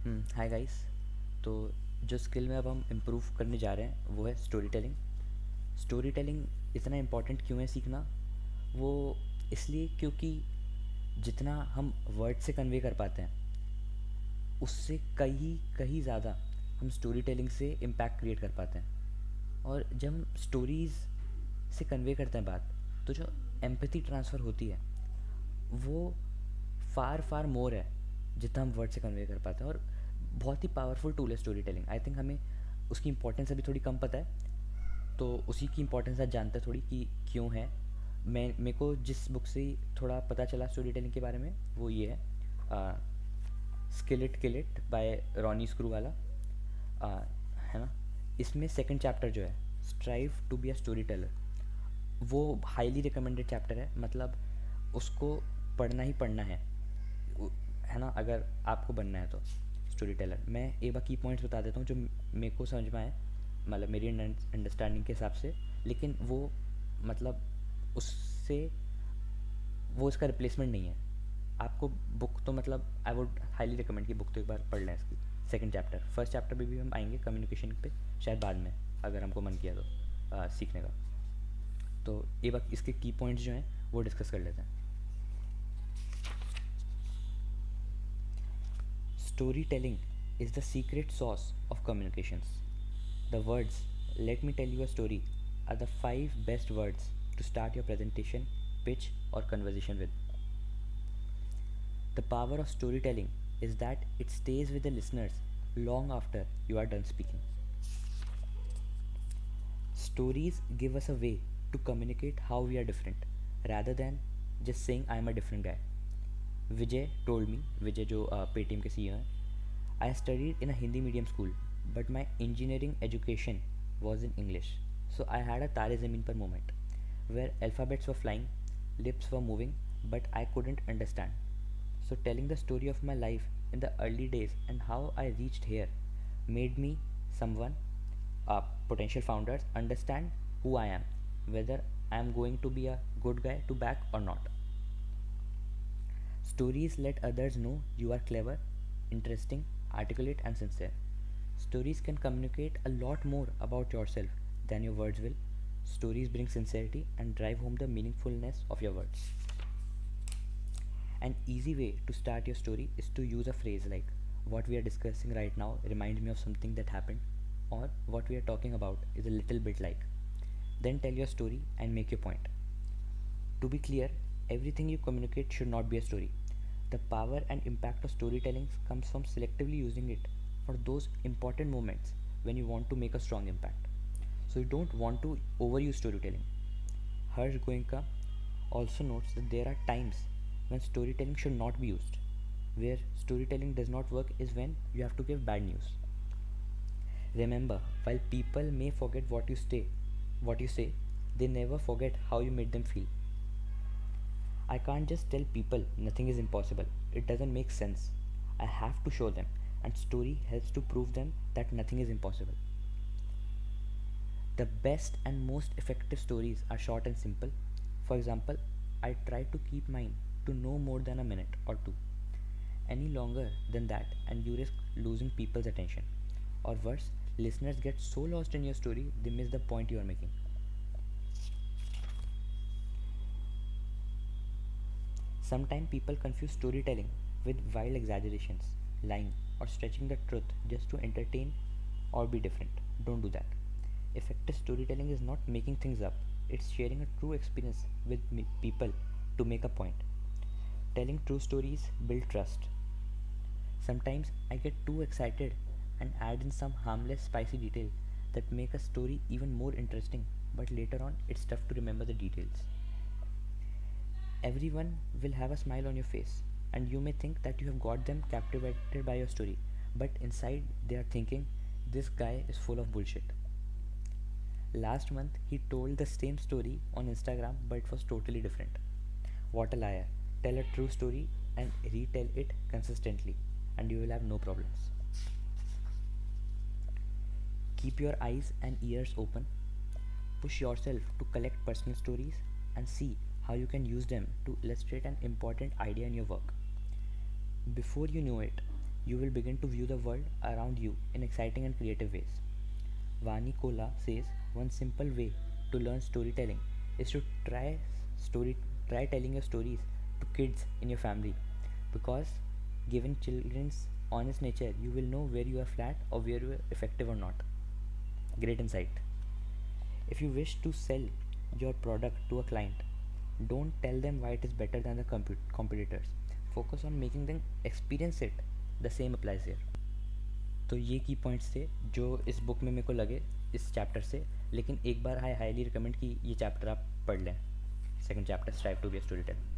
Hi guys. तो जो skill में अब हम इम्प्रूव करने जा रहे हैं वो है स्टोरी टेलिंग। स्टोरी टेलिंग इतना इम्पॉर्टेंट क्यों है सीखना? वो इसलिए क्योंकि जितना हम वर्ड से कन्वे कर पाते हैं उससे कहीं कहीं ज़्यादा हम स्टोरी टेलिंग से इम्पैक्ट क्रिएट कर पाते हैं। और जब हम स्टोरीज़ से कन्वे करते हैं बात, तो जो एम्पैथी ट्रांसफ़र होती है वो फार फार मोर है जितना हम वर्ड से कन्वे कर पाते हैं। और बहुत ही पावरफुल टूल है स्टोरी टेलिंग। आई थिंक हमें उसकी इंपॉर्टेंस अभी थोड़ी कम पता है, तो उसी की इंपॉर्टेंस आज जानते हैं थोड़ी कि क्यों है। मेरे को जिस बुक से थोड़ा पता चला स्टोरी टेलिंग के बारे में वो ये है, skill it kill it by Ronnie Screwvala. है ना? इसमें सेकंड चैप्टर जो है, strive to be a storyteller, वो हाईली रिकमेंडेड चैप्टर है। मतलब उसको पढ़ना ही पढ़ना है ना, अगर आपको बनना है तो स्टोरी टेलर। मैं एक बार की पॉइंट्स बता देता हूँ जो मेरे को समझ में आए, मतलब मेरी अंडरस्टैंडिंग के हिसाब से। लेकिन वो मतलब उससे वो इसका रिप्लेसमेंट नहीं है। आपको बुक तो मतलब आई वुड हाईली रिकमेंड कि बुक तो एक बार पढ़ लें इसकी। सेकंड चैप्टर, फर्स्ट चैप्टर पे भी हम आएंगे कम्युनिकेशन पे शायद बाद में, अगर हमको मन किया तो सीखने का। तो एक बार इसके की पॉइंट्स जो हैं वो डिस्कस कर लेते हैं। Storytelling is the secret sauce of communications. The words, "let me tell you a story," are the five best words to start your presentation, pitch, or conversation with. The power of storytelling is that it stays with the listeners long after you are done speaking. Stories give us a way to communicate how we are different rather than just saying I am a different guy. Vijay told me, Vijay जो Paytm के CEO हैं, I studied in a Hindi medium school, but my engineering education was in English. So I had a Tare Zameen Par moment where alphabets were flying, lips were moving, but I couldn't understand. So telling the story of my life in the early days and how I reached here made me someone, potential founders, understand who I am, whether I am going to be a good guy to back or not. Stories let others know you are clever, interesting, articulate, and sincere. Stories can communicate a lot more about yourself than your words will. Stories bring sincerity and drive home the meaningfulness of your words. An easy way to start your story is to use a phrase like, "What we are discussing right now reminds me of something that happened," or "What we are talking about is a little bit like." Then tell your story and make your point. To be clear, everything you communicate should not be a story. The power and impact of storytelling comes from selectively using it for those important moments when you want to make a strong impact. So you don't want to overuse storytelling. Harsh Goenka also notes that there are times when storytelling should not be used. Where storytelling does not work is when you have to give bad news. Remember, while people may forget what you say, they never forget how you made them feel. I can't just tell people nothing is impossible. It doesn't make sense. I have to show them, and story helps to prove them that nothing is impossible. The best and most effective stories are short and simple. For example, I try to keep mine to no more than a minute or two. Any longer than that, and you risk losing people's attention. Or worse, listeners get so lost in your story they miss the point you are making. Sometimes people confuse storytelling with wild exaggerations, lying, or stretching the truth just to entertain or be different. Don't do that. Effective storytelling is not making things up, it's sharing a true experience with people to make a point. Telling true stories build trust. Sometimes I get too excited and add in some harmless, spicy detail that make a story even more interesting, but later on it's tough to remember the details. Everyone will have a smile on your face, and you may think that you have got them captivated by your story, but inside they are thinking, "This guy is full of bullshit." Last month, he told the same story on Instagram, but it was totally different. What a liar. Tell a true story and retell it consistently, and you will have no problems. Keep your eyes and ears open. Push yourself to collect personal stories and see how you can use them to illustrate an important idea in your work. Before you know it, you will begin to view the world around you in exciting and creative ways. Vani Kola says one simple way to learn storytelling is to story try telling your stories to kids in your family, because given children's honest nature, you will know where you are flat or where you are effective or not. Great insight. If you wish to sell your product to a client, don't tell them why it is better than the competitors. Focus on making them experience it. The same applies here. तो ये की points थे जो इस book में मेरे को लगे इस चैप्टर से, लेकिन एक बार आई हाईली रिकमेंड कि ये चैप्टर आप पढ़ लें, second chapter strive to be a story teller.